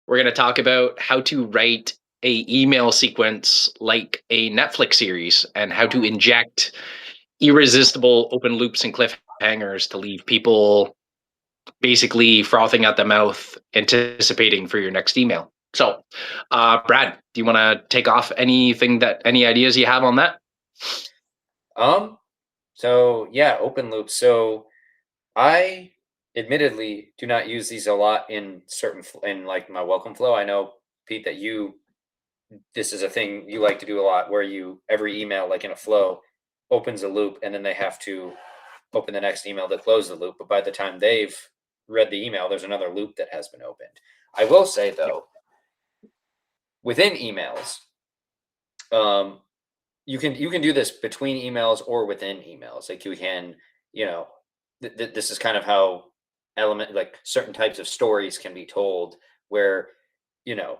We're going to talk about how to write a email sequence like a Netflix series and how to inject irresistible open loops and cliffhangers to leave people basically frothing at the mouth, anticipating for your next email. So, Brad, do you want to take off any ideas you have on that? Um, so yeah, open loops. So I admittedly do not use these a lot in in like my welcome flow. I know, Pete, that this is a thing you like to do a lot where every email, like in a flow, opens a loop and then they have to open the next email to close the loop. But by the time they've read the email, there's another loop that has been opened. I will say Yep. though, within emails, um, you can do this between emails or within emails. Like you can, you know, this is kind of how like certain types of stories can be told where, you know,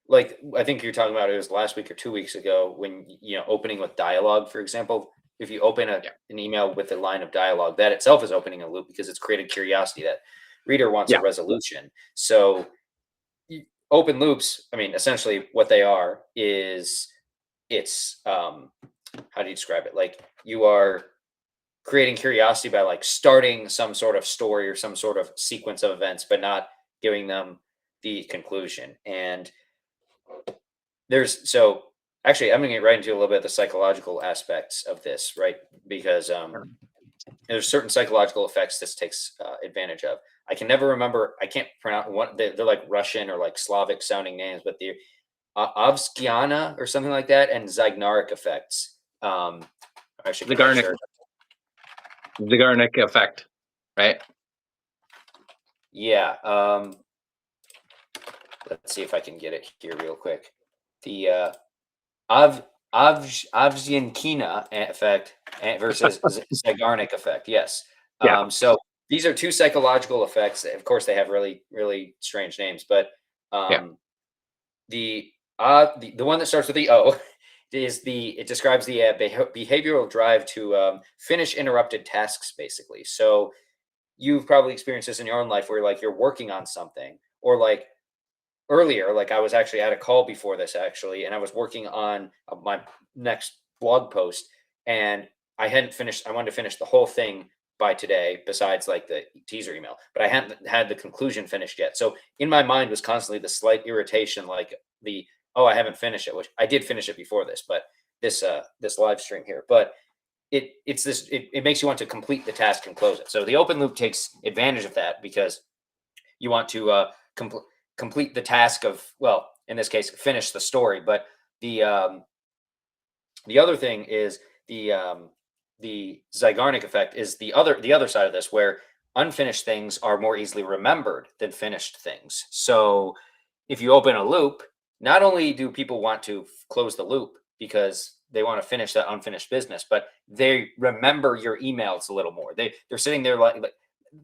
like I think you're talking about it was last week or 2 weeks ago when opening with dialogue, for example. If you open Yeah. an email with a line of dialogue, that itself is opening a loop because it's created curiosity. That reader wants a Yeah. resolution. So open loops, I mean, essentially what they are is it's how do you describe it? Like you are creating curiosity by like starting some sort of story or some sort of sequence of events, but not giving them the conclusion. And there's so actually I'm gonna get right into a little bit of the psychological aspects of this, right? Because there's certain psychological effects this takes advantage of. I can never remember. I can't pronounce one. They're like Russian or like Slavic sounding names, but they're Avskiana or something like that, and Zeigarnik effects. I should make Zygarnik, sure. Zygarnik effect, right? Yeah. Let's see if I can get it here real quick. The Avzienkina effect versus Zeigarnik effect. Yes. Yeah. So these are two psychological effects. Of course, they have really, really strange names, but Yeah. um, the one that starts with the O it describes the behavioral drive to finish interrupted tasks, basically. So you've probably experienced this in your own life where like you're working on something or like earlier, like I was actually at a call before this actually, and I was working on my next blog post, and I wanted to finish the whole thing by today, besides like the teaser email, but I hadn't had the conclusion finished yet. So in my mind was constantly the slight irritation, like the oh, I haven't finished it, which I did finish it before this, but this live stream here, but it makes you want to complete the task and close it. So the open loop takes advantage of that because you want to complete the task of, well, in this case, finish the story. But the um, the other thing is the Zeigarnik effect is the other side of this, where unfinished things are more easily remembered than finished things. So if you open a loop, not only do people want to close the loop because they want to finish that unfinished business, but they remember your emails a little more. They're sitting there like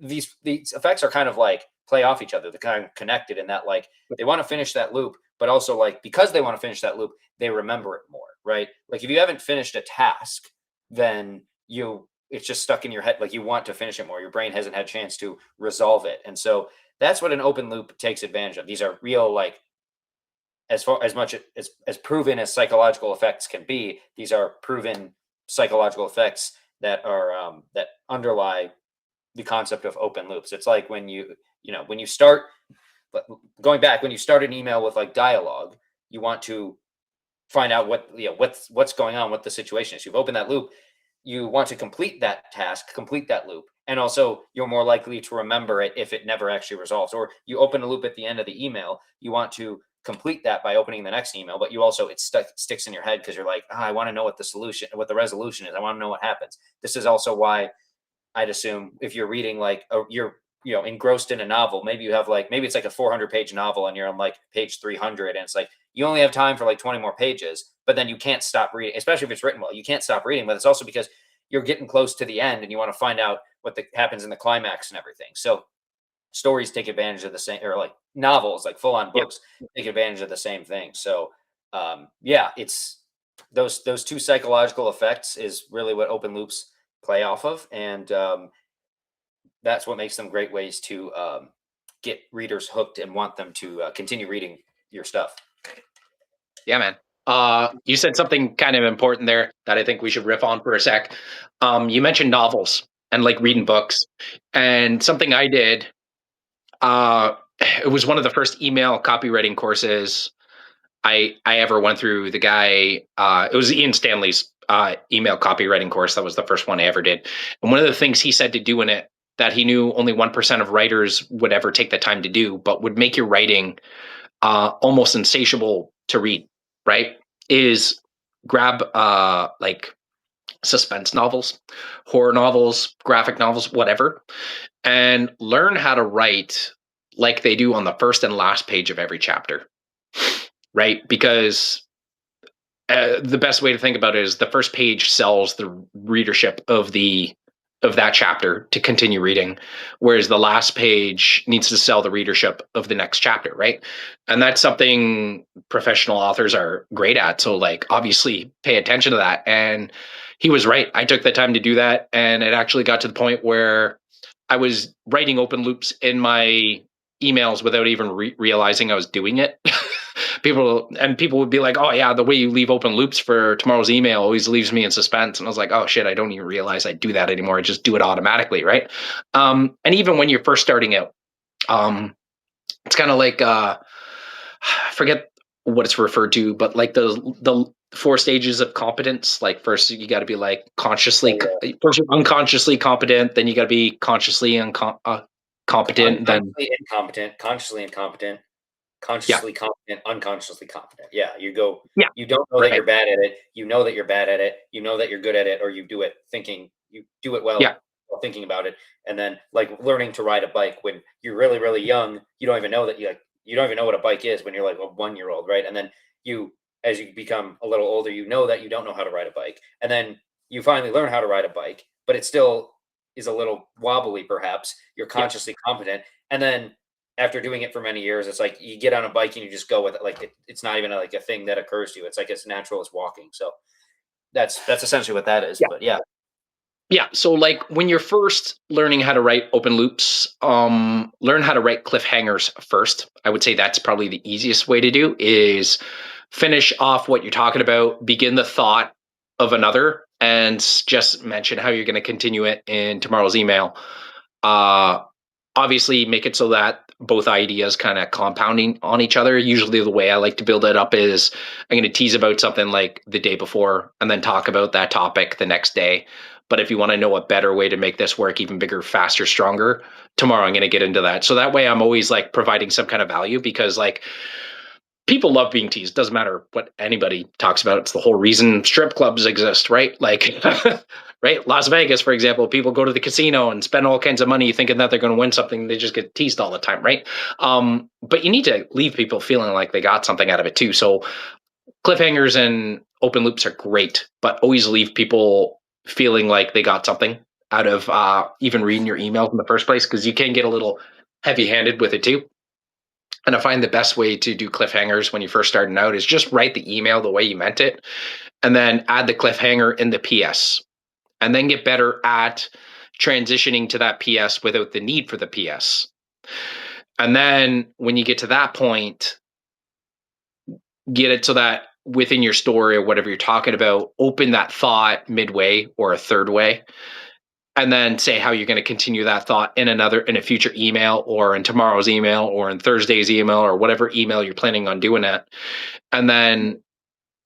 these effects are kind of like play off each other. They're kind of connected in that like they want to finish that loop, but also like because they want to finish that loop, they remember it more, right? Like if you haven't finished a task, then it's just stuck in your head. Like you want to finish it more. Your brain hasn't had a chance to resolve it. And so that's what an open loop takes advantage of. These are real, like as far as much as proven as psychological effects can be, these are proven psychological effects that underlie the concept of open loops. It's like when when you start going back, when you start an email with like dialogue, you want to find out what's going on, what the situation is. You've opened that loop, you want to complete that task, complete that loop, and also you're more likely to remember it if it never actually resolves. Or you open a loop at the end of the email, you want to complete that by opening the next email, but it sticks in your head because you're like, I want to know what the resolution is. I want to know what happens. This is also why I'd assume if you're reading like you're engrossed in a novel, maybe it's like a 400-page novel and you're on like page 300 and it's like you only have time for like 20 more pages, but then you can't stop reading, especially if it's written well. You can't stop reading, but it's also because you're getting close to the end and you want to find out what happens in the climax and everything. So stories take advantage of the same, or like novels, like full-on Yep. books, take advantage of the same thing. So yeah, it's those two psychological effects is really what open loops play off of, and that's what makes them great ways to get readers hooked and want them to continue reading your stuff. Yeah, man. You said something kind of important there that I think we should riff on for a sec. You mentioned novels and like reading books, and something I did. Uh, it was one of the first email copywriting courses I ever went through. The guy, it was Ian Stanley's email copywriting course. That was the first one I ever did. And one of the things he said to do in it that he knew only 1% of writers would ever take the time to do, but would make your writing almost insatiable to read, right? Is grab like suspense novels, horror novels, graphic novels, whatever, and learn how to write like they do on the first and last page of every chapter, right? Because the best way to think about it is the first page sells the readership of that chapter to continue reading, whereas the last page needs to sell the readership of the next chapter, right? And that's something professional authors are great at. So like obviously pay attention to that. And he was right. I took the time to do that, and it actually got to the point where I was writing open loops in my emails without even realizing I was doing it. People would be like, "Oh yeah, the way you leave open loops for tomorrow's email always leaves me in suspense." And I was like, "Oh shit, I don't even realize I do that anymore. I just do it automatically, right?" And even when you're first starting out, it's kind of like I forget what it's referred to, but like the four stages of competence. Like first, you got to be like consciously, first you're unconsciously competent, then you got to be consciously competent, then Unconsciously incompetent, consciously incompetent, yeah, consciously competent, unconsciously competent. Yeah, you go. yeah, You don't know that right, you're bad at it. You know that you're bad at it. You know that you're good at it, or you do it thinking you do it well yeah, while thinking about it. And then like learning to ride a bike when you're really really young, you don't even know that you don't even know what a bike is when you're like a 1 year old, right? And then you as you become a little older, you know that you don't know how to ride a bike, and then you finally learn how to ride a bike, but it still is a little wobbly perhaps. You're yeah. consciously competent, and then after doing it for many years, it's like you get on a bike and you just go with it. Like it's not even like a thing that occurs to you. It's like as natural as walking. So that's essentially what that is. But yeah, Yeah, so like when you're first learning how to write open loops, learn how to write cliffhangers first. I would say that's probably the easiest way to do is finish off what you're talking about, begin the thought of another, and just mention how you're going to continue it in tomorrow's email. Uh, Obviously, make it so that both ideas kind of compounding on each other. Usually, the way I like to build it up is I'm going to tease about something like the day before and then talk about that topic the next day. But if you want to know a better way to make this work even bigger, faster, stronger, tomorrow I'm going to get into that. So that way I'm always like providing some kind of value because like people love being teased. Doesn't matter what anybody talks about. It's the whole reason strip clubs exist, right? Like, right? Las Vegas, for example, people go to the casino and spend all kinds of money thinking that they're going to win something. They just get teased all the time, right? But you need to leave people feeling like they got something out of it too. So cliffhangers and open loops are great, but always leave people feeling like they got something out of even reading your emails in the first place, because you can get a little heavy handed with it too. And I find the best way to do cliffhangers when you're first starting out is just write the email the way you meant it, and then add the cliffhanger in the PS, and then get better at transitioning to that PS without the need for the PS. And then when you get to that point, get it so that within your story or whatever you're talking about, open that thought midway or a third way, and then say how you're going to continue that thought in a future email or in tomorrow's email or in Thursday's email or whatever email you're planning on doing it. And then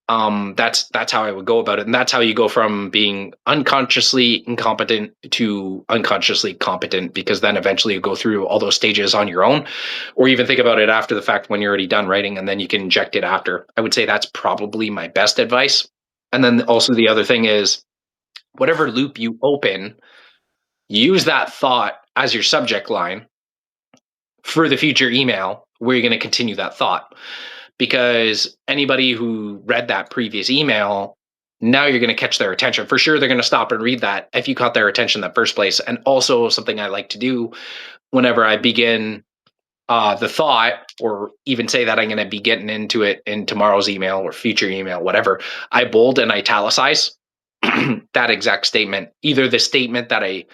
that's how I would go about it. And that's how you go from being unconsciously incompetent to unconsciously competent, because then eventually you go through all those stages on your own, or even think about it after the fact when you're already done writing, and then you can inject it after. I would say that's probably my best advice. And then also the other thing is whatever loop you open, use that thought as your subject line for the future email where you're going to continue that thought. Because anybody who read that previous email, now you're going to catch their attention. For sure, they're going to stop and read that if you caught their attention in the first place. And also, something I like to do whenever I begin the thought, or even say that I'm going to be getting into it in tomorrow's email or future email, whatever, I bold and italicize that exact statement, either the statement that I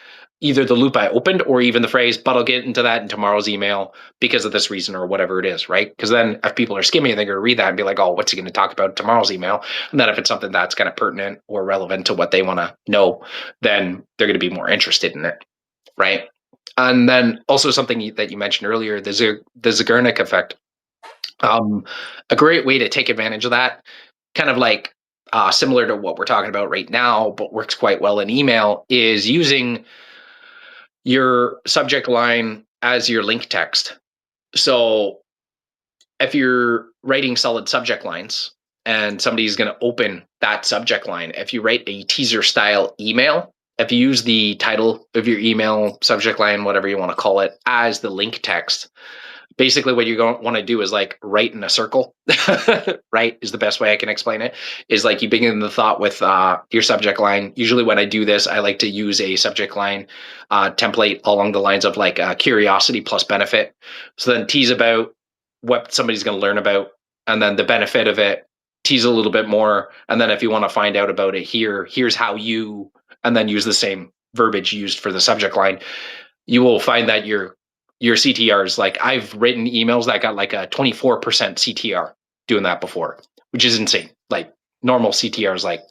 either the loop I opened or even the phrase, but I'll get into that in tomorrow's email because of this reason or whatever it is, right? Because then if people are skimming, they're going to read that and be like, oh, what's he going to talk about in tomorrow's email? And then if it's something that's kind of pertinent or relevant to what they want to know, then they're going to be more interested in it, right? And then also something that you mentioned earlier, the Zeigarnik effect. Um, a great way to take advantage of that, kind of like similar to what we're talking about right now, but works quite well in email, is using your subject line as your link text. So if you're writing solid subject lines and somebody's going to open that subject line, if you write a teaser style email, if you use the title of your email, subject line, whatever you want to call it, as the link text, basically what you're going to want to do is like write in a circle. Right, is the best way I can explain it. Is like you begin the thought with your subject line. Usually when I do this, I like to use a subject line template along the lines of like curiosity plus benefit. So then tease about what somebody's going to learn about, and then the benefit of it, tease a little bit more, and then if you want to find out about it, here's how you, and then use the same verbiage used for the subject line. You will find that your CTRs, like I've written emails that got like a 24% CTR doing that before, which is insane. Like normal CTR is like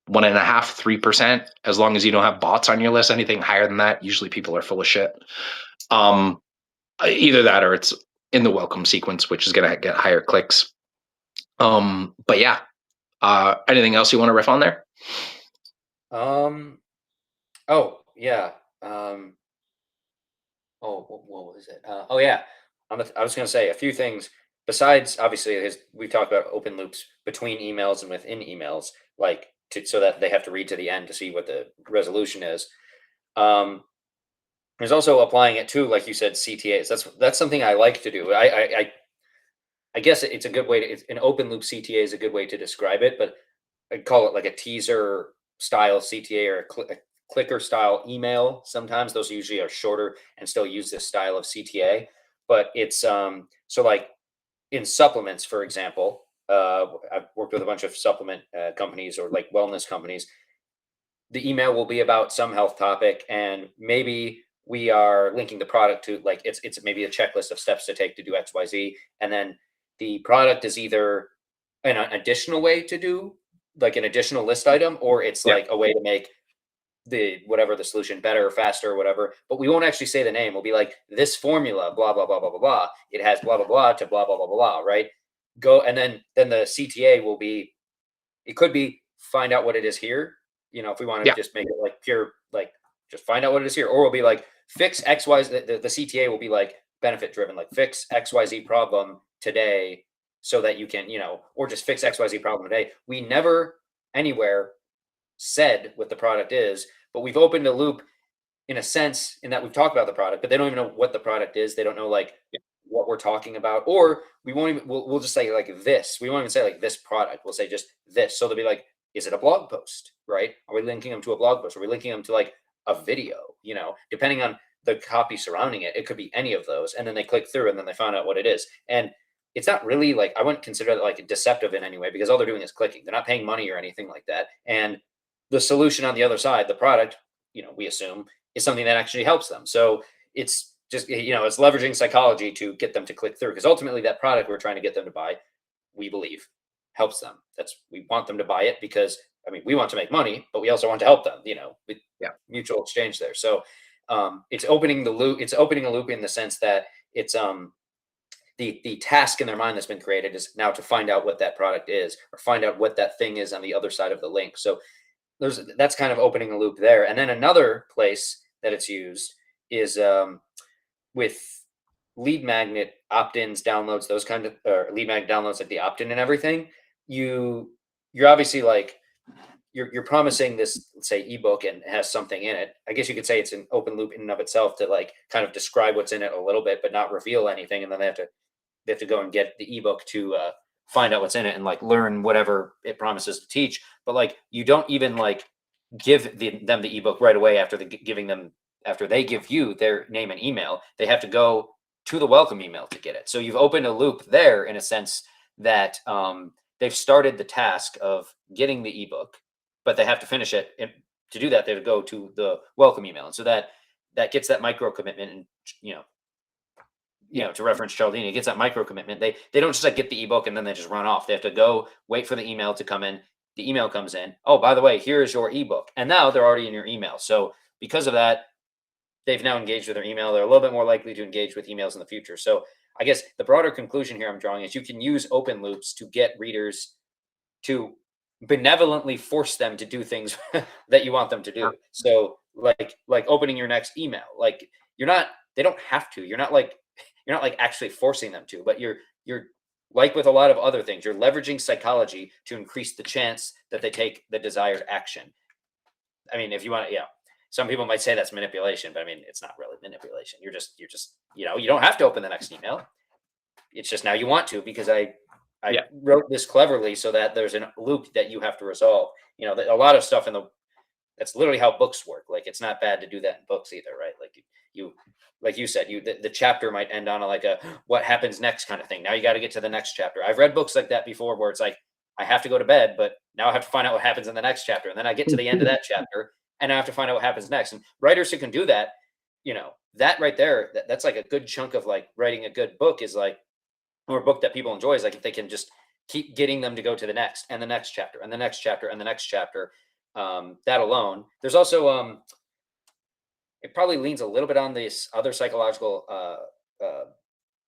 1.5, 3%. As long as you don't have bots on your list, anything higher than that, usually people are full of shit. Either that or it's in the welcome sequence, which is going to get higher clicks. But yeah, anything else you want to riff on there? Oh yeah. What was it? Oh yeah. I was going to say a few things besides obviously we've talked about open loops between emails and within emails, like so that they have to read to the end to see what the resolution is. Um, there's also applying it to, like you said, CTAs. That's something I like to do. I guess it's a good way to, an open loop CTA is a good way to describe it, but I'd call it like a teaser style CTA or a clicker style email. Sometimes those usually are shorter and still use this style of CTA, but it's so like in supplements, for example, I've worked with a bunch of supplement companies or like wellness companies. The email will be about some health topic, and maybe we are linking the product to, like, it's maybe a checklist of steps to take to do XYZ, and then the product is either an additional way to do like an additional list item, or it's Yeah. like a way to make the whatever the solution better, faster, or whatever. But we won't actually say the name. We'll be like, this formula, blah blah blah blah blah blah. It has blah blah blah to blah blah blah blah blah. Right? Go, and then the CTA will be. It could be find out what it is here. If we want to Yeah. just make it like pure, like just find out what it is here, or we'll be like fix X Y Z. The CTA will be like benefit driven, like fix XYZ problem today so that you can, or just fix XYZ problem today. We never anywhere said what the product is, but we've opened a loop in a sense in that we've talked about the product, but they don't even know what the product is. They don't know like what we're talking about, or we won't even, we'll just say like this. We won't even say like this product. We'll say just this. So they'll be like, is it a blog post, right? Are we linking them to a blog post? Are we linking them to like a video, depending on the copy surrounding it, it could be any of those. And then they click through and then they found out what it is. And it's not really like, I wouldn't consider it like deceptive in any way, because all they're doing is clicking. They're not paying money or anything like that. And the solution on the other side, the product, we assume, is something that actually helps them. So it's just, it's leveraging psychology to get them to click through, because ultimately that product we're trying to get them to buy, we believe, helps them. We want them to buy it because, we want to make money, but we also want to help them, with mutual exchange there. So it's opening the loop. It's opening a loop in the sense that it's the task in their mind that's been created is now to find out what that product is, or find out what that thing is on the other side of the link. So that's kind of opening a loop there. And then another place that it's used is with lead magnet opt-ins, downloads, those kind of, or lead magnet downloads, like the opt-in and everything. You're obviously like you're promising this, let's say, ebook, and it has something in it. I guess you could say it's an open loop in and of itself to like kind of describe what's in it a little bit, but not reveal anything. And then they have to go and get the ebook to find out what's in it and like learn whatever it promises to teach. But like you don't even like give them the ebook right away after after they give you their name and email. They have to go to the welcome email to get it. So you've opened a loop there in a sense that they've started the task of getting the ebook, but they have to finish it to do that, they would go to the welcome email. And so that gets that micro commitment. And Yeah. to reference Cialdini, it gets that micro commitment. They don't just like get the ebook and then they just run off. They have to go wait for the email to come in. The email comes in. Oh, by the way, here is your ebook. And now they're already in your email. So because of that, they've now engaged with their email. They're a little bit more likely to engage with emails in the future. So I guess the broader conclusion here I'm drawing is you can use open loops to get readers to benevolently force them to do things that you want them to Yeah. do. So like opening your next email, like they don't have to. You're not like actually forcing them to, but you're like with a lot of other things, you're leveraging psychology to increase the chance that they take the desired action. I mean, if you want to, some people might say that's manipulation, but I mean, it's not really manipulation. You're just, you don't have to open the next email. It's just now you want to because I Yeah. wrote this cleverly so that there's a loop that you have to resolve. A lot of stuff that's literally how books work. Like it's not bad to do that in books either, right? Like like you said, the chapter might end on like a what happens next kind of thing. Now you got to get to the next chapter. I've read books like that before where it's like I have to go to bed, but now I have to find out what happens in the next chapter, and then I get to the end of that chapter, and I have to find out what happens next. And writers who can do that, that right there, that's like a good chunk of like writing a good book is like, or a book that people enjoy is like if they can just keep getting them to go to the next and the next chapter and the next chapter and the next chapter. That alone. There's also it probably leans a little bit on this other psychological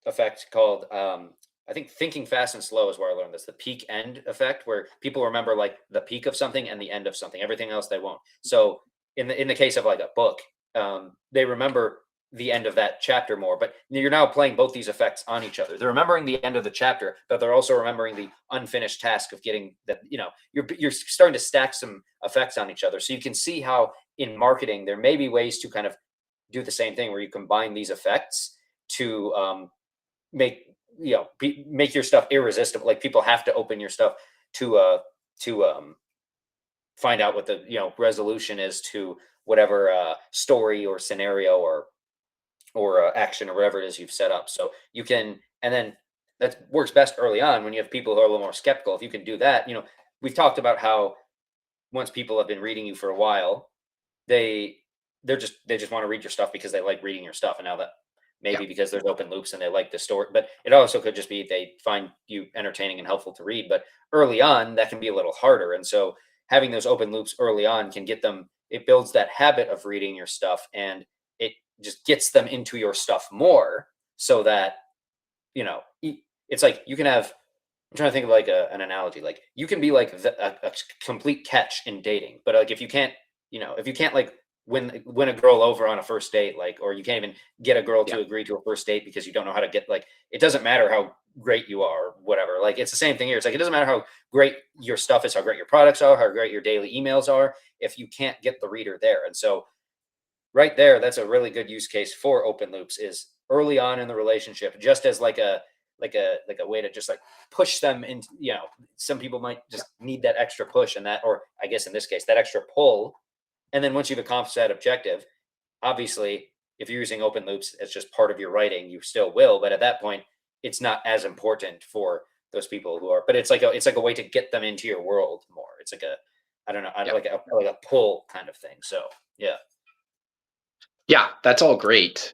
effect called I think thinking fast and slow is where I learned this. The peak end effect, where people remember like the peak of something and the end of something. Everything else they won't. So in the case of like a book, they remember the end of that chapter more. But you're now playing both these effects on each other. They're remembering the end of the chapter, but they're also remembering the unfinished task of getting that. You're starting to stack some effects on each other. So you can see how in marketing there may be ways to kind of do the same thing where you combine these effects to make make your stuff irresistible. Like people have to open your stuff to find out what the resolution is to whatever story or scenario or action or whatever it is you've set up. So you can, and then that works best early on when you have people who are a little more skeptical. If you can do that, we've talked about how once people have been reading you for a while, they just want to read your stuff because they like reading your stuff. And now that maybe Yeah. because there's open loops and they like the story, but it also could just be they find you entertaining and helpful to read. But early on, that can be a little harder. And so having those open loops early on can get them, it builds that habit of reading your stuff and it just gets them into your stuff more so that, it's like you can have, I'm trying to think of like an analogy. Like you can be like a complete catch in dating, but like if you can't like win a girl over on a first date, like, or you can't even get a girl Yeah. to agree to a first date because you don't know how to get, like, it doesn't matter how great you are or whatever. Like it's the same thing here. It's like it doesn't matter how great your stuff is, how great your products are, how great your daily emails are, if you can't get the reader there. And so right there, that's a really good use case for open loops is early on in the relationship, just as like a way to just like push them into, some people might just need that extra push and that, or I guess in this case, that extra pull. And then once you've accomplished that objective, obviously, if you're using open loops as just part of your writing, you still will. But at that point, it's not as important for those people who are. But it's like a way to get them into your world more. It's like I don't know, Yeah. like a pull kind of thing. So yeah. Yeah, that's all great.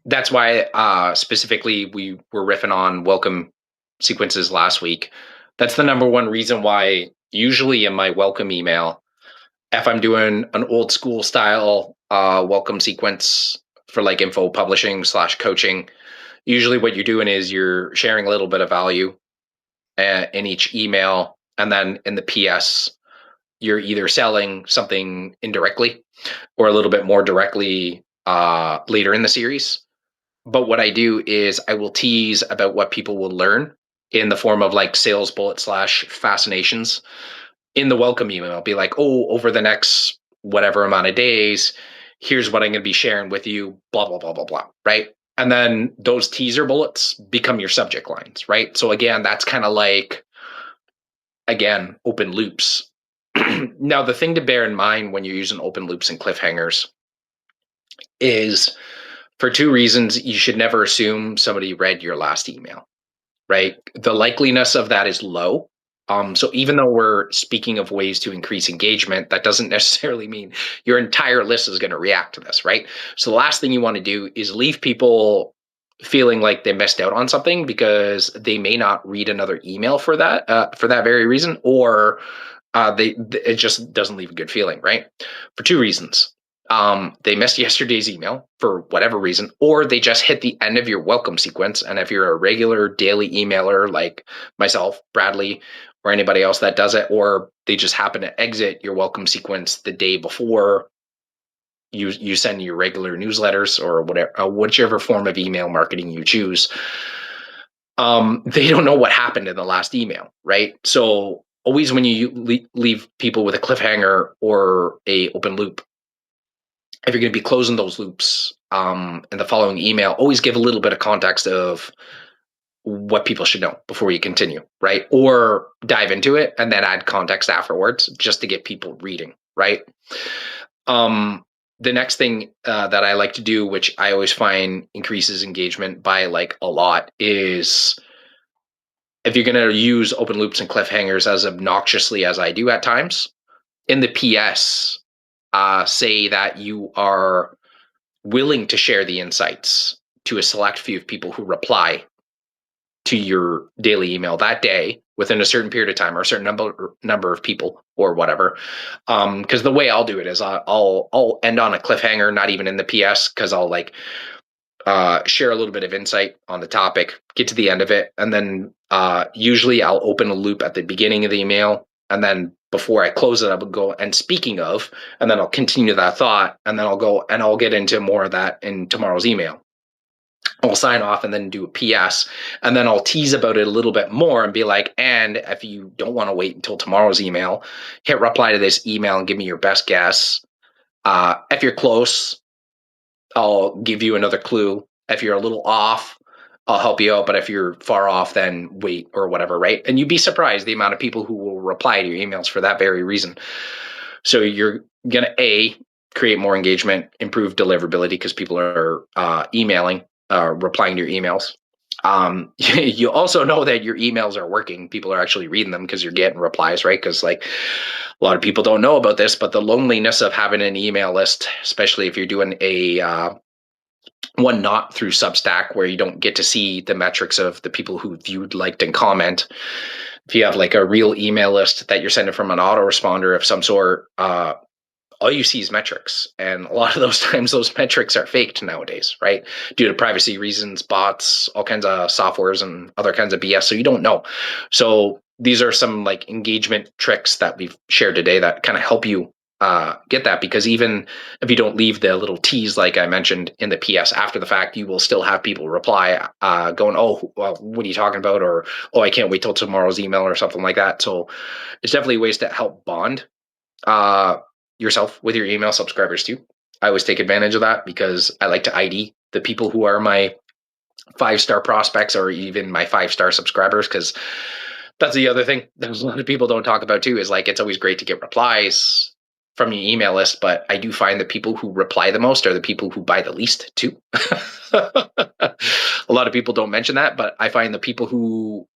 That's why specifically we were riffing on welcome sequences last week. That's the number one reason why usually in my welcome email, if I'm doing an old school style welcome sequence for like info publishing / coaching, usually what you're doing is you're sharing a little bit of value in each email. And then in the PS, you're either selling something indirectly or a little bit more directly later in the series. But what I do is I will tease about what people will learn in the form of like sales bullet / fascinations in the welcome email. I'll be like, oh, over the next whatever amount of days, here's what I'm going to be sharing with you, blah, blah, blah, blah, blah. Right. And then those teaser bullets become your subject lines. Right. So again, that's kind of like, again, open loops. Now, the thing to bear in mind when you're using open loops and cliffhangers is for two reasons. You should never assume somebody read your last email, right? The likeliness of that is low. So even though we're speaking of ways to increase engagement, that doesn't necessarily mean your entire list is going to react to this, right? So the last thing you want to do is leave people feeling like they missed out on something because they may not read another email for that very reason, or it just doesn't leave a good feeling, right? For two reasons. They missed yesterday's email for whatever reason, or they just hit the end of your welcome sequence. And if you're a regular daily emailer like myself, Bradley, or anybody else that does it, or they just happen to exit your welcome sequence the day before you send your regular newsletters or whatever, whichever form of email marketing you choose, they don't know what happened in the last email, right? So always when you leave people with a cliffhanger or a open loop, if you're going to be closing those loops in the following email, always give a little bit of context of what people should know before you continue, right? Or dive into it and then add context afterwards just to get people reading, right? Um, the next thing that I like to do, which I always find increases engagement by like a lot, is if you're going to use open loops and cliffhangers as obnoxiously as I do at times, in the PS, say that you are willing to share the insights to a select few of people who reply to your daily email that day within a certain period of time or a certain number of people or whatever. Because the way I'll do it is I'll end on a cliffhanger, not even in the PS, because I'll like share a little bit of insight on the topic, get to the end of it, and then usually I'll open a loop at the beginning of the email, and then before I close it, I will go and speaking of, and then I'll continue that thought, and then I'll go and I'll get into more of that in tomorrow's email. I'll sign off and then do a PS, and then I'll tease about it a little bit more and be like, and if you don't want to wait until tomorrow's email, hit reply to this email and give me your best guess. If you're close, I'll give you another clue. If you're a little off, I'll help you out. But if you're far off, then wait or whatever, right? And you'd be surprised the amount of people who will reply to your emails for that very reason. So you're going to create more engagement, improve deliverability because people are emailing, replying to your emails. You also know that your emails are working. People are actually reading them because you're getting replies, right? Because like a lot of people don't know about this, but the loneliness of having an email list, especially if you're doing a one not through Substack where you don't get to see the metrics of the people who viewed, liked, and comment. If you have like a real email list that you're sending from an autoresponder of some sort, all you see is metrics. And a lot of those times, those metrics are faked nowadays, right? Due to privacy reasons, bots, all kinds of softwares, and other kinds of BS. So you don't know. So these are some like engagement tricks that we've shared today that kind of help you get that, because even if you don't leave the little tease like I mentioned in the PS after the fact, you will still have people reply going, oh, well, what are you talking about? Or, oh, I can't wait till tomorrow's email or something like that. So it's definitely ways to help bond yourself with your email subscribers too. I always take advantage of that because I like to ID the people who are my 5-star prospects or even my 5-star subscribers, because that's the other thing that a lot of people don't talk about too, is like it's always great to get replies from your email list, but I do find that people who reply the most are the people who buy the least too. A lot of people don't mention that, but I find the people who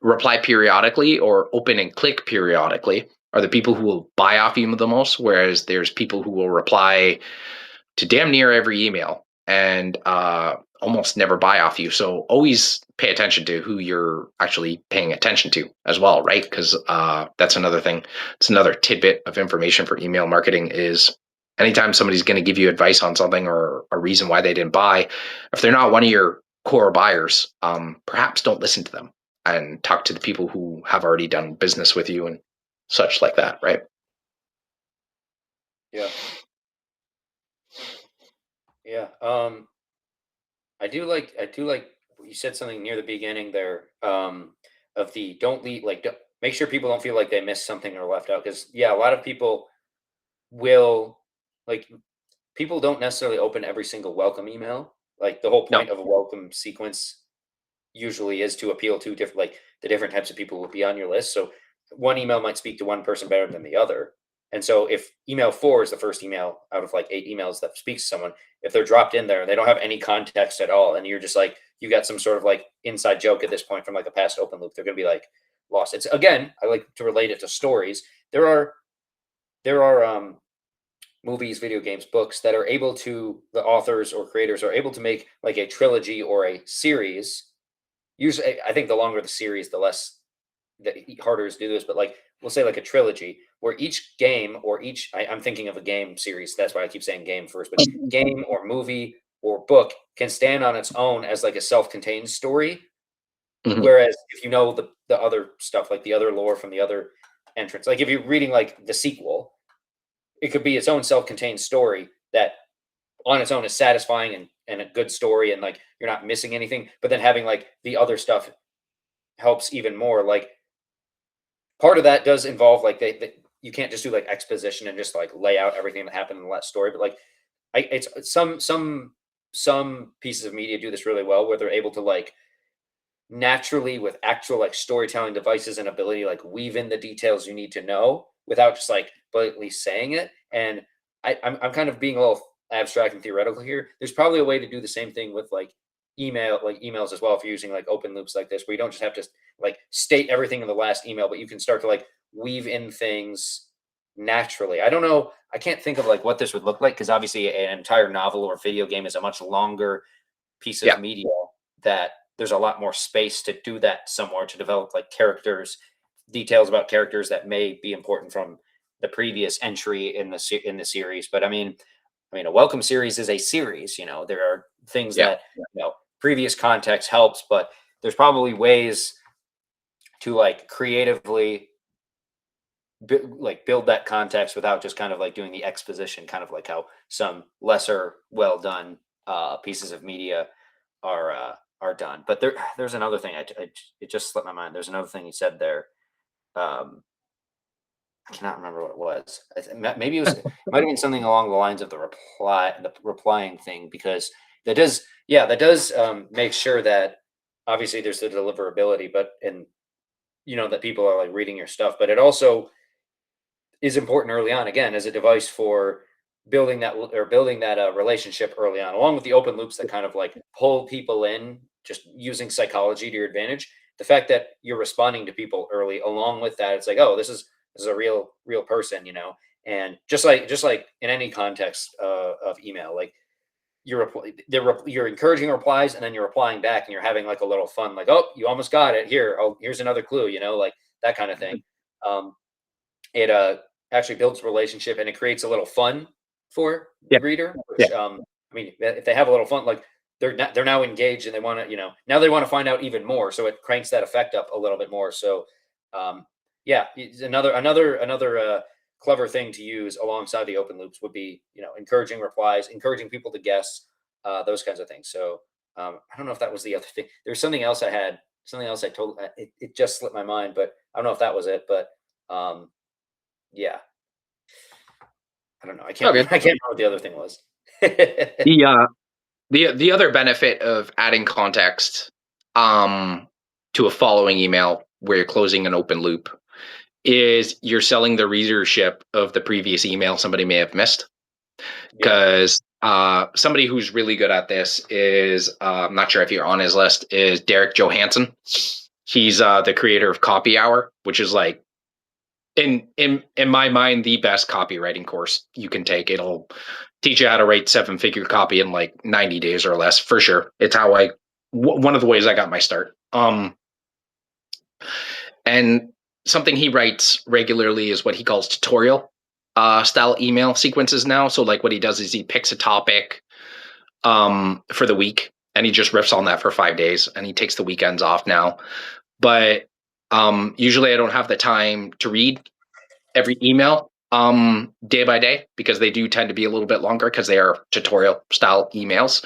reply periodically or open and click periodically are the people who will buy off you the most, whereas there's people who will reply to damn near every email and almost never buy off you. So always pay attention to who you're actually paying attention to as well, right? Because that's another thing. It's another tidbit of information for email marketing is anytime somebody's going to give you advice on something or a reason why they didn't buy, if they're not one of your core buyers, perhaps don't listen to them and talk to the people who have already done business with you and such like that, right? Yeah. Yeah. I do like you said something near the beginning there, of the don't leave, like make sure people don't feel like they missed something or left out, because yeah, a lot of people will, like, people don't necessarily open every single welcome email. Like the whole No. point of a welcome sequence usually is to appeal to different, like the different types of people who will be on your list. So one email might speak to one person better than the other. And so if email 4 is the first email out of like 8 emails that speaks to someone, if they're dropped in there and they don't have any context at all, and you're just like, you got some sort of like inside joke at this point from like a past open loop, they're going to be like, lost. It's, again, I like to relate it to stories. There are movies, video games, books that are able to, the authors or creators are able to make like a trilogy or a series. Usually, I think the longer the series, the less, the harder it is to do this. But like, we'll say like a trilogy where each game or I'm thinking of a game series. That's why I keep saying game first. But game or movie or book can stand on its own as like a self-contained story. Mhm. Whereas if you know the other stuff, like the other lore from the other entrance, like if you're reading like the sequel, it could be its own self-contained story that on its own is satisfying and a good story, and like you're not missing anything. But then having like the other stuff helps even more. Like part of that does involve like you can't just do like exposition and just like lay out everything that happened in the last story. But like it's some pieces of media do this really well, where they're able to like naturally, with actual like storytelling devices and ability, like weave in the details you need to know without just like blatantly saying it. And I'm kind of being a little abstract and theoretical here. There's probably a way to do the same thing with like emails as well, if you're using like open loops like this, where you don't just have to like state everything in the last email, but you can start to like weave in things naturally. I don't know, I can't think of like what this would look like, because obviously an entire novel or video game is a much longer piece of Yeah. media, that there's a lot more space to do that somewhere, to develop like characters, details about characters that may be important from the previous entry in the series. But I mean, a welcome series is a series. There are things Yeah. that previous context helps, but there's probably ways to like creatively like build that context without just kind of like doing the exposition, kind of like how some lesser well done pieces of media are done. But there's another thing. It just slipped my mind. There's another thing you said there. Um, I cannot remember what it was. Maybe it might have been something along the lines of the replying thing, because that does make sure that obviously there's the deliverability, but and that people are like reading your stuff, but it also is important early on, again, as a device for building that relationship early on, along with the open loops that kind of like pull people in, just using psychology to your advantage. The fact that you're responding to people early, along with that, it's like, oh, this is a real person, and just like in any context of email, like you're encouraging replies, and then you're replying back, and you're having like a little fun, like, oh, you almost got it, here, oh, here's another clue, like that kind of thing. Um, it actually builds a relationship, and it creates a little fun for the Yeah. reader, Yeah. which I mean, if they have a little fun, like they're now engaged, and they want to, now they want to find out even more, so it cranks that effect up a little bit more. So yeah, it's another clever thing to use alongside the open loops would be, encouraging replies, encouraging people to guess, those kinds of things. So I don't know if that was the other thing. There's something else I told, it just slipped my mind, but I don't know if that was it. But yeah, I don't know. I can't Okay. remember. I can't remember what the other thing was. The the other benefit of adding context to a following email where you're closing an open loop is you're selling the readership of the previous email somebody may have missed. Yeah, Because somebody who's really good at this is, I'm not sure if you're on his list, is Derek Johansson. He's the creator of Copy Hour, which is like in my mind the best copywriting course you can take. It'll teach you how to write 7-figure copy in like 90 days or less, for sure. It's how one of the ways I got my start. And something he writes regularly is what he calls tutorial style email sequences now. So like what he does is he picks a topic for the week, and he just riffs on that for 5 days, and he takes the weekends off now. But usually I don't have the time to read every email day by day, because they do tend to be a little bit longer because they are tutorial style emails.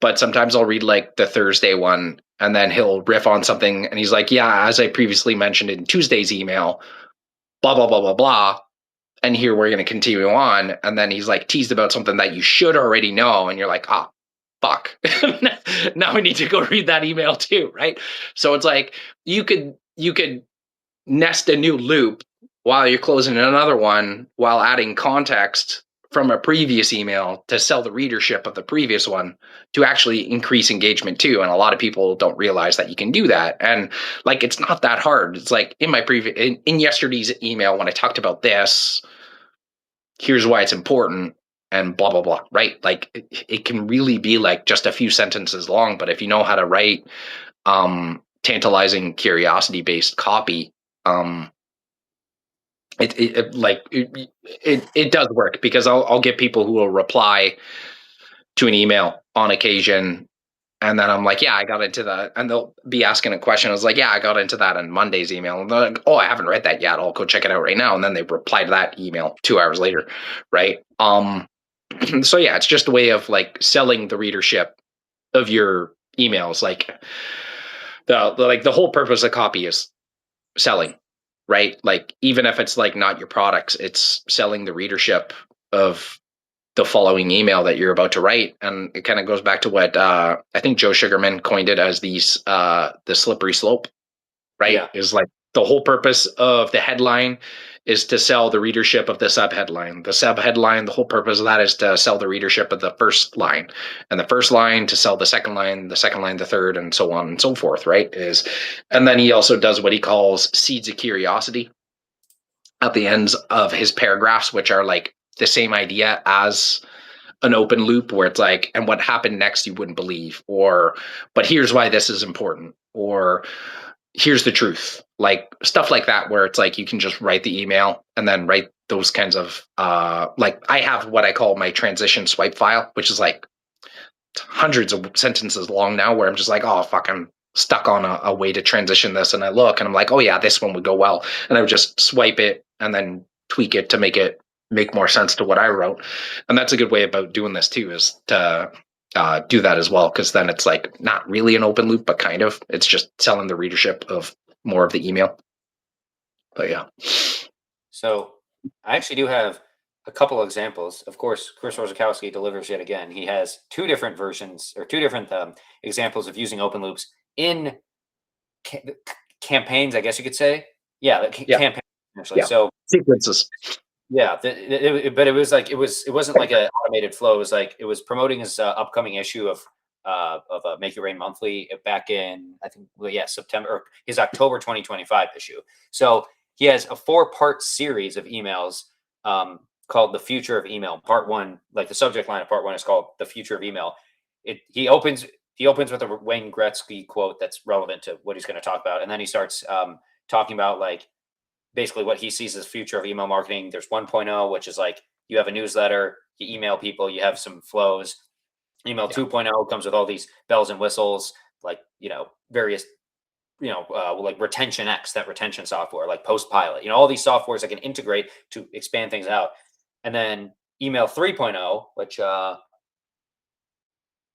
But sometimes I'll read like the Thursday one, and then he'll riff on something, and he's like, yeah, as I previously mentioned in Tuesday's email, blah blah blah blah blah, and here we're going to continue on. And then he's like teased about something that you should already know, and you're like, ah, fuck. Now we need to go read that email too, right? So it's like you could nest a new loop while you're closing another one, while adding context from a previous email to sell the readership of the previous one to actually increase engagement too. And a lot of people don't realize that you can do that. And like, it's not that hard. It's like in my previous, in yesterday's email, when I talked about this, here's why it's important and blah, blah, blah, right? Like it can really be like just a few sentences long, but if you know how to write tantalizing curiosity based copy, it does work, because I'll get people who will reply to an email on occasion, and then I'm like, yeah, I got into that, and they'll be asking a question. I was like, yeah, I got into that in Monday's email, and they're like, oh, I haven't read that yet. I'll go check it out right now, and then they reply to that email 2 hours later, right? So yeah, it's just a way of like selling the readership of your emails. Like the whole purpose of copy is selling, right? Like even if it's like not your products, it's selling the readership of the following email that you're about to write. And it kind of goes back to what I think Joe Sugarman coined it as the slippery slope, right? Yeah. Is like the whole purpose of the headline is to sell the readership of the subheadline. The subheadline, the whole purpose of that is to sell the readership of the first line, and the first line to sell the second line, the third, and so on and so forth, right? And then he also does what he calls seeds of curiosity at the ends of his paragraphs, which are like the same idea as an open loop, where it's like, and what happened next you wouldn't believe, or but here's why this is important, or here's the truth, like stuff like that, where it's like you can just write the email and then write those kinds of like I have what I call my transition swipe file, which is like hundreds of sentences long now, where I'm just like, oh fuck, I'm stuck on a way to transition this, and I look and I'm like, oh yeah, this one would go well, and I would just swipe it and then tweak it to make more sense to what I wrote. And that's a good way about doing this too, is to do that as well, because then it's like not really an open loop, but kind of, it's just selling the readership of more of the email. But yeah. So I actually do have a couple examples. Of course, Chris Rosakowski delivers yet again. He has two different versions, or two different examples of using open loops in campaigns, I guess you could say. Yeah, campaigns essentially. Yeah. So Sequences. yeah, but it was like it wasn't like an automated flow. It was like it was promoting his upcoming issue of Make It Rain Monthly back in, I think, well, yeah, September, or his October 2025 issue. So he has a 4-part series of emails called The Future of Email. Part 1, like the subject line of part 1 is called The Future of Email. He opens with a Wayne Gretzky quote that's relevant to what he's going to talk about, and then he starts talking about like basically what he sees as future of email marketing. There's 1.0, which is like you have a newsletter, you email people, you have some flows. Email 2.0 comes with all these bells and whistles, like, various, like Retention X, that retention software, like Postpilot, all these softwares that can integrate to expand things out. And then email 3.0, which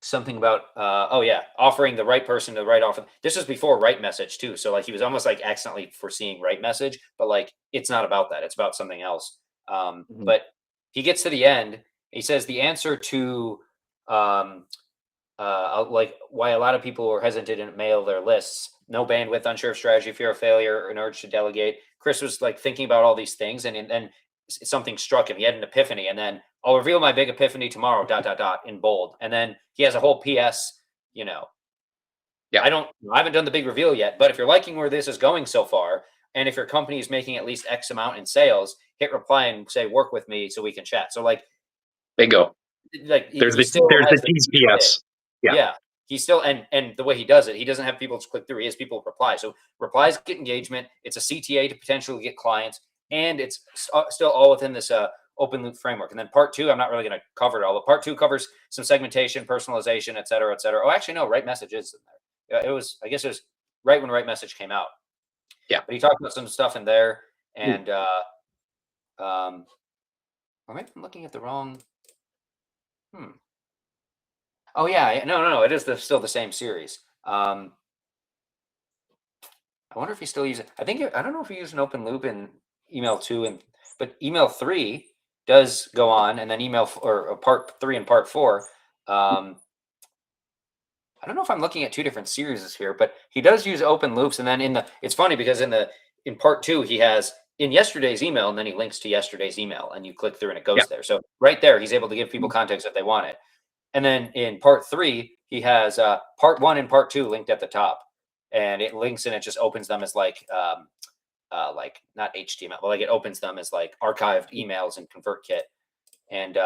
something about offering the right person the right offer. This was before right message too, so like he was almost like accidentally foreseeing right message, but like it's not about that, it's about something else. But he gets to the end, he says the answer to like why a lot of people were hesitant to mail their lists: no bandwidth, unsure of strategy, fear of failure, an urge to delegate. Chris was like thinking about all these things, and then something struck him. He had an epiphany, and then I'll reveal my big epiphany tomorrow, ... in bold. And then he has a whole PS, Yeah. I haven't done the big reveal yet, but if you're liking where this is going so far, and if your company is making at least X amount in sales, hit reply and say, work with me so we can chat. So like, Bingo. Like there's the tease PS. Yeah. He still, and the way he does it, he doesn't have people to click through. He has people reply. So replies get engagement. It's a CTA to potentially get clients, and it's still all within this open loop framework. And then part 2, I'm not really going to cover it all, but part 2 covers some segmentation, personalization, et cetera, et cetera. Oh, actually, no, right message is in there. I guess it was right when right message came out. Yeah. But he talked about some stuff in there, and or maybe I'm looking at the wrong. Oh yeah, no. It is still the same series. I wonder if he still uses. I don't know if he used an open loop in email 2, but email 3 does go on, and then email or part 3 and part 4. I don't know if I'm looking at 2 different series here, but he does use open loops, and then it's funny because in part 2 he has in yesterday's email, and then he links to yesterday's email, and you click through and it Yeah. goes there. So right there, he's able to give people context if they want it. And then in part 3, he has part 1 and part 2 linked at the top, and it links and it just opens them as like not HTML, but like it opens them as like archived emails in ConvertKit. And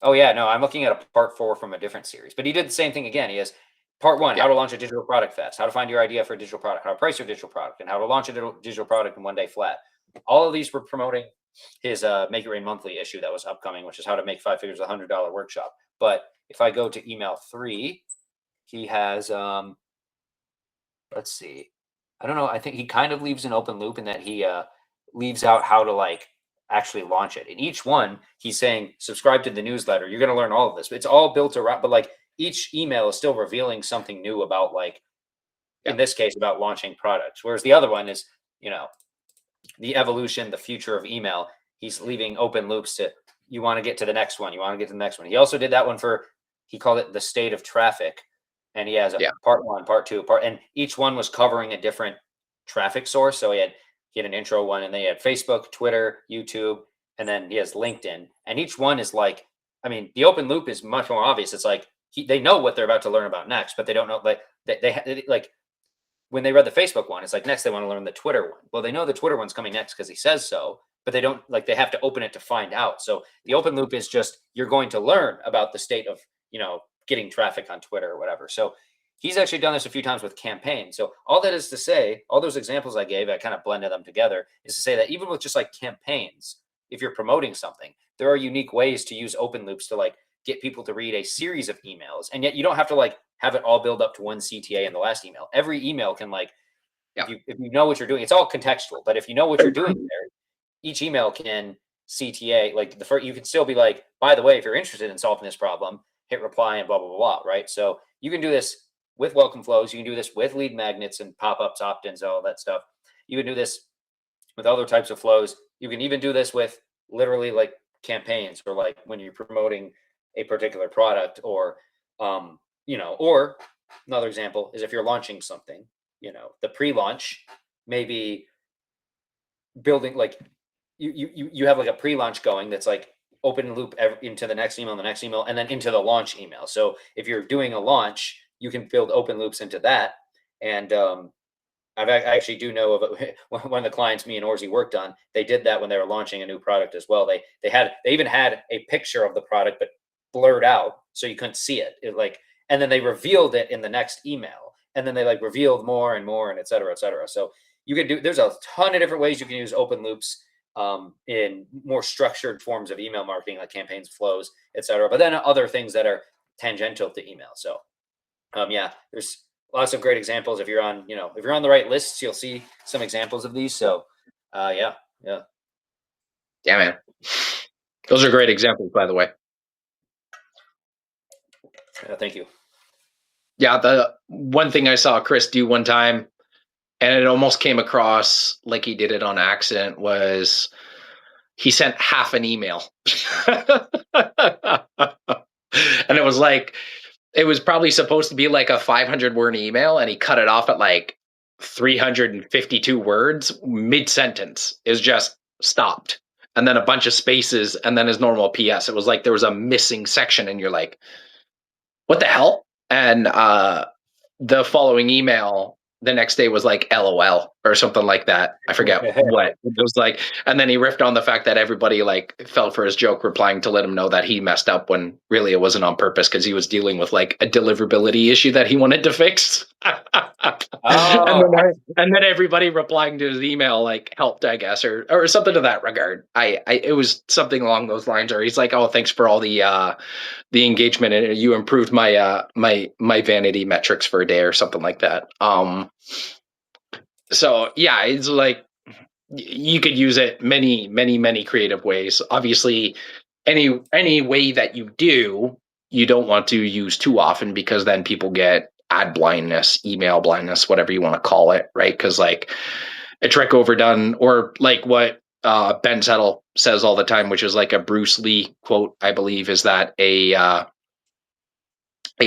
oh yeah, no, I'm looking at a part 4 from a different series, but he did the same thing again. He has part 1, Yeah. how to launch a digital product fast, how to find your idea for a digital product, how to price your digital product, and how to launch a digital product in one day flat. All of these were promoting his Make It Rain monthly issue that was upcoming, which is how to make 5 figures $100 workshop. But if I go to email 3, he has let's see, I don't know. I think he kind of leaves an open loop in that he leaves out how to like actually launch it. In each one, he's saying subscribe to the newsletter. You're going to learn all of this. It's all built around, but like each email is still revealing something new about like Yeah. in this case about launching products. Whereas the other one is, you know, the evolution, the future of email. He's leaving open loops to you want to get to the next one. You want to get to the next one. He also did that one for he called it the state of traffic, and he has a Yeah. part 1, part 2, and each one was covering a different traffic source. So he had an intro one, and then he had Facebook, Twitter, YouTube, and then he has LinkedIn. And each one is like, I mean, the open loop is much more obvious. It's like they know what they're about to learn about next, but they don't know like they like when they read the Facebook one, it's like next they want to learn the Twitter one. Well, they know the Twitter one's coming next because he says so, but they don't like they have to open it to find out. So the open loop is just you're going to learn about the state of, you know, getting traffic on Twitter or whatever. So he's actually done this a few times with campaigns. So all that is to say, all those examples I gave, I kind of blended them together, is to say that even with just like campaigns, if you're promoting something, there are unique ways to use open loops to like get people to read a series of emails. And yet you don't have to like have it all build up to one CTA in the last email. Every email can like, Yeah. if you know what you're doing, it's all contextual, but if you know what you're doing there, each email can CTA, like the first, you can still be like, by the way, if you're interested in solving this problem, hit reply and blah, blah, blah, blah, right? So you can do this with welcome flows. You can do this with lead magnets and pop-ups, opt-ins, all that stuff. You can do this with other types of flows. You can even do this with literally like campaigns or like when you're promoting a particular product or, you know, or another example is if you're launching something, you know, the pre-launch, maybe building like you have like a pre-launch going that's like open loop into the next email, and then into the launch email. So if you're doing a launch, you can build open loops into that. And I actually do know of one of the clients me and Orzi worked on. They did that when they were launching a new product as well. They even had a picture of the product but blurred out so you couldn't see it. It like, and then they revealed it in the next email, and then they like revealed more and more, and et cetera, et cetera. So you can do. There's a ton of different ways you can use open loops in more structured forms of email marketing, like campaigns, flows, et cetera. But then other things that are tangential to email. So yeah, there's lots of great examples. If you're on, you know, if you're on the right lists, you'll see some examples of these. So yeah. Yeah, man. Those are great examples, by the way. Thank you. Yeah, the one thing I saw Chris do one time, and it almost came across like he did it on accident, was he sent half an email. And it was like, it was probably supposed to be like a 500-word email, and he cut it off at like 352 words. Mid-sentence is just stopped. And then a bunch of spaces, and then his normal PS. It was like there was a missing section, and you're like, what the hell? And the following email the next day was like LOL or something like that. I forget what it was like. And then he riffed on the fact that everybody like fell for his joke, replying to let him know that he messed up when really it wasn't on purpose because he was dealing with like a deliverability issue that he wanted to fix. And then everybody replying to his email like helped, I guess, or something to that regard. I it was something along those lines. Or he's like, oh, thanks for all the engagement, and you improved my my vanity metrics for a day or something like that. So yeah, it's like you could use it many creative ways. Obviously, any way that you do, you don't want to use too often, because then people get ad blindness, email blindness, whatever you want to call it, right? Because like a trick overdone, or like what Ben Settle says all the time, which is like a Bruce Lee quote, I believe, is that a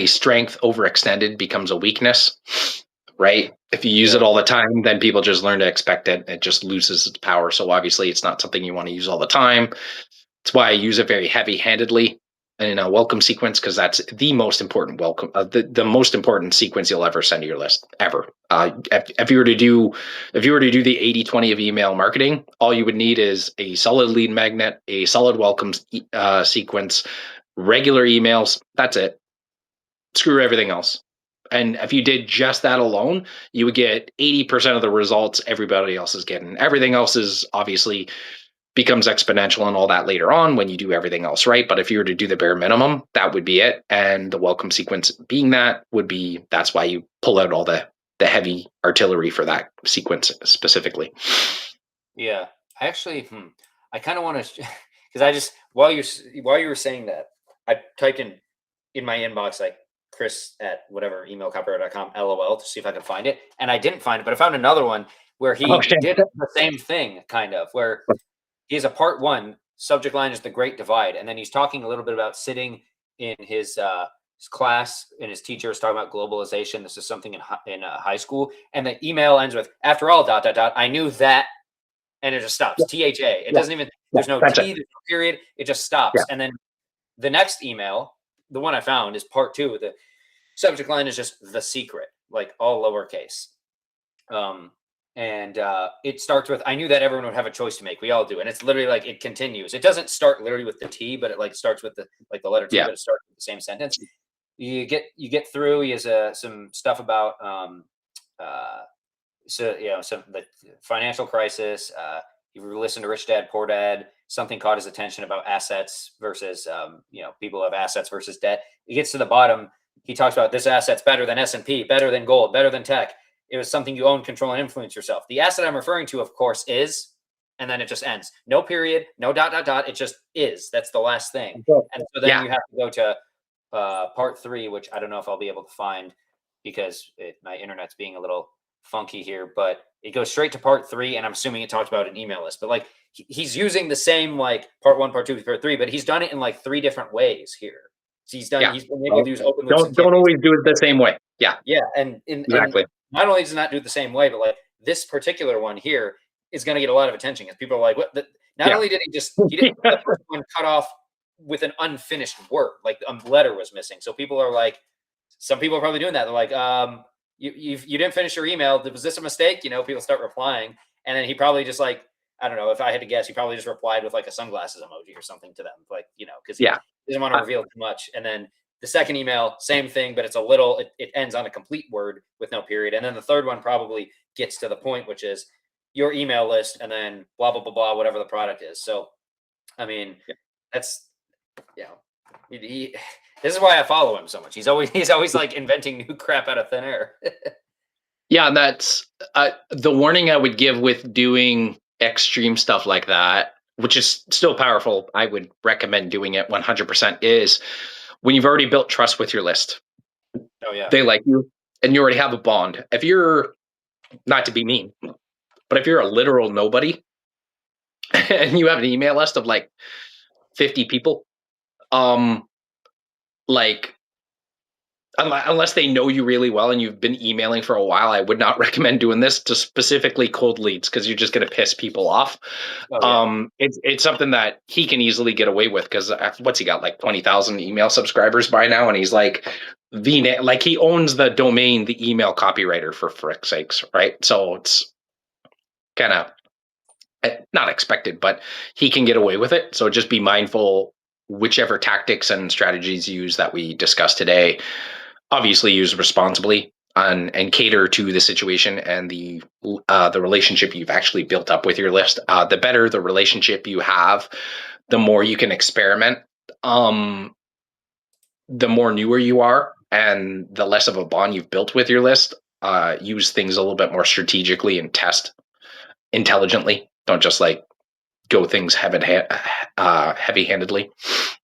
strength overextended becomes a weakness, right? If you use Yeah. it all the time, then people just learn to expect it. It just loses its power. So obviously, it's not something you want to use all the time. That's why I use it very heavy-handedly in a welcome sequence, because that's the most important welcome, the most important sequence you'll ever send to your list ever. If you were to do the 80-20 of email marketing, all you would need is a solid lead magnet, a solid welcome sequence, regular emails. That's it. Screw everything else. And if you did just that alone, you would get 80% of the results everybody else is getting. Everything else is obviously becomes exponential and all that later on when you do everything else right. But if you were to do the bare minimum, that would be it. And the welcome sequence being that would be, that's why you pull out all the heavy artillery for that sequence specifically. Yeah. I actually, I kind of want to, because I just, while you were saying that, I typed in my inbox, like Chris at whatever emailcopywriter.com, LOL, to see if I could find it. And I didn't find it, but I found another one where Oh, he shit. did the same thing, kind of, where he has a part one subject line is the Great Divide, and then he's talking a little bit about sitting in his class, and his teacher is talking about globalization. This is something in high school, and the email ends with, "After all, dot dot dot. I knew that," and it just stops. Yeah, THA. It yeah, doesn't even. yeah, There's no that's it. T. There's no period. It just Yeah. stops, and then the next email, the one I found, is part two. The subject line is just the secret, like all lowercase. Um, and it starts with, I knew that everyone would have a choice to make. We all do. And it's literally like, it continues. It doesn't start literally with the T, but it like starts with the letter T, Yeah. but it starts with the same sentence. You get through. He has some stuff about some the financial crisis. You listen to Rich Dad Poor Dad. Something caught his attention about assets versus people have assets versus debt. He gets to the bottom. He talks about this asset's better than S&P, better than gold, better than tech. It was something you own, control, and influence yourself. The asset I'm referring to, of course, is, and then it just ends. No period, no dot dot dot. It just is. That's the last thing. And so then you have to go to part three, which I don't know if I'll be able to find because my internet's being a little funky here. But it goes straight to part three, and I'm assuming it talks about an email list. But like he's using the same like part one, part two, part three, but he's done it in like three different ways here. So he's been able to use open loops. Don't always do it the same way. Yeah. Yeah, and Exactly. not only does it not do it the same way, but like this particular one here is going to get a lot of attention because people are like, "What?" Not only did he didn't the first one cut off with an unfinished word, like a letter was missing. So people are like, some people are probably doing that. They're like, you didn't finish your email. Was this a mistake? People start replying, and then he probably just like, I don't know, if I had to guess, he probably just replied with like a sunglasses emoji or something to them, like because he doesn't want to reveal too much, and then. The second email, same thing, but it's a little, it ends on a complete word with no period. And then the third one probably gets to the point, which is your email list and then blah, blah, blah, blah, whatever the product is. So, I mean, that's, this is why I follow him so much. He's always like inventing new crap out of thin air. Yeah. And that's the warning I would give with doing extreme stuff like that, which is still powerful. I would recommend doing it 100% is, when you've already built trust with your list, they like you, and you already have a bond. If you're, not to be mean, but if you're a literal nobody and you have an email list of like 50 people, like unless they know you really well and you've been emailing for a while, I would not recommend doing this to specifically cold leads because you're just going to piss people off. It's something that he can easily get away with because what's he got, like 20,000 email subscribers by now, and he's like like he owns the domain, the email copywriter, for frick's sakes, right? So it's kind of not expected, but he can get away with it. So just be mindful whichever tactics and strategies use that we discussed today. Obviously use responsibly and cater to the situation and the relationship you've actually built up with your list. The better the relationship you have, the more you can experiment, the more newer you are, and the less of a bond you've built with your list. Use things a little bit more strategically and test intelligently. Don't just like go things heavy-handedly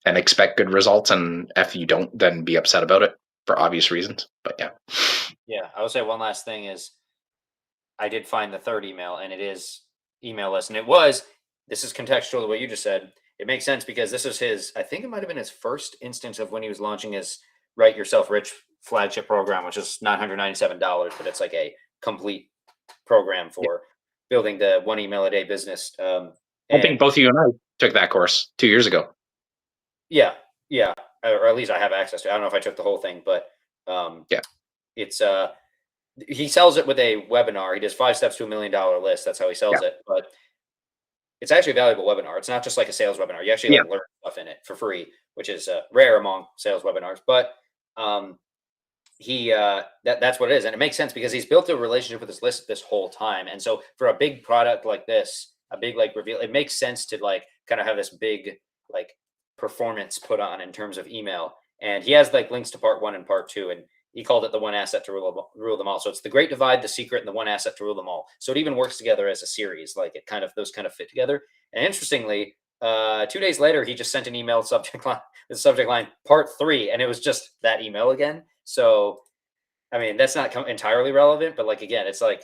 and expect good results. And if you don't, then be upset about it for obvious reasons. But yeah, I would say one last thing is I did find the third email, and it is email list, and this is contextual to what you just said. It makes sense because this is I think it might have been his first instance of when he was launching his Write Yourself Rich flagship program, which is $997, but it's like a complete program for building the one email a day business. I think And both you and I took that course 2 years ago. yeah, yeah, or at least I have access to it. I don't know if I took the whole thing, but Yeah. it's he sells it with a webinar. He does 5 steps to $1 million list. That's how he Yeah. sells it. But it's actually a valuable webinar. It's not just like a sales webinar. You actually Yeah. like learn stuff in it for free, which is rare among sales webinars. But he that's what it is, and it makes sense because he's built a relationship with his list this whole time. And so for a big product like this, a big like reveal, it makes sense to like kind of have this big like performance put on in terms of email. And he has like links to part 1 and part 2, and he called it the one asset to rule them all. So it's the great divide, the secret, and the one asset to rule them all. So it even works together as a series. Like it kind of those kind of fit together. And interestingly, 2 days later, he just sent an email subject line part 3, and it was just that email again. So, I mean, that's not entirely relevant, but like again, it's like,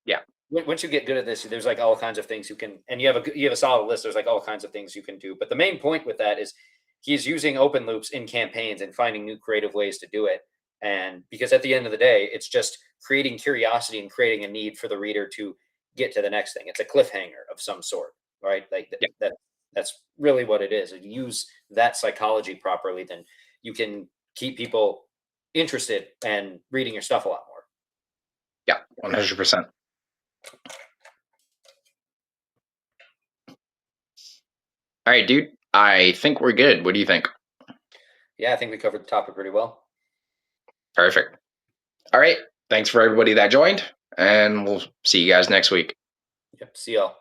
Yeah. Once you get good at this, there's like all kinds of things you can, and you have a solid list. There's like all kinds of things you can do. But the main point with that is he's using open loops in campaigns and finding new creative ways to do it. And because at the end of the day, it's just creating curiosity and creating a need for the reader to get to the next thing. It's a cliffhanger of some sort, right? Like Yeah. that's really what it is. If you use that psychology properly, then you can keep people interested and reading your stuff a lot more. Yeah. 100%. All right, dude. I think we're good. What do you think? Yeah, I think we covered the topic pretty well. Perfect. All right. Thanks for everybody that joined, and we'll see you guys next week. Yep. See y'all.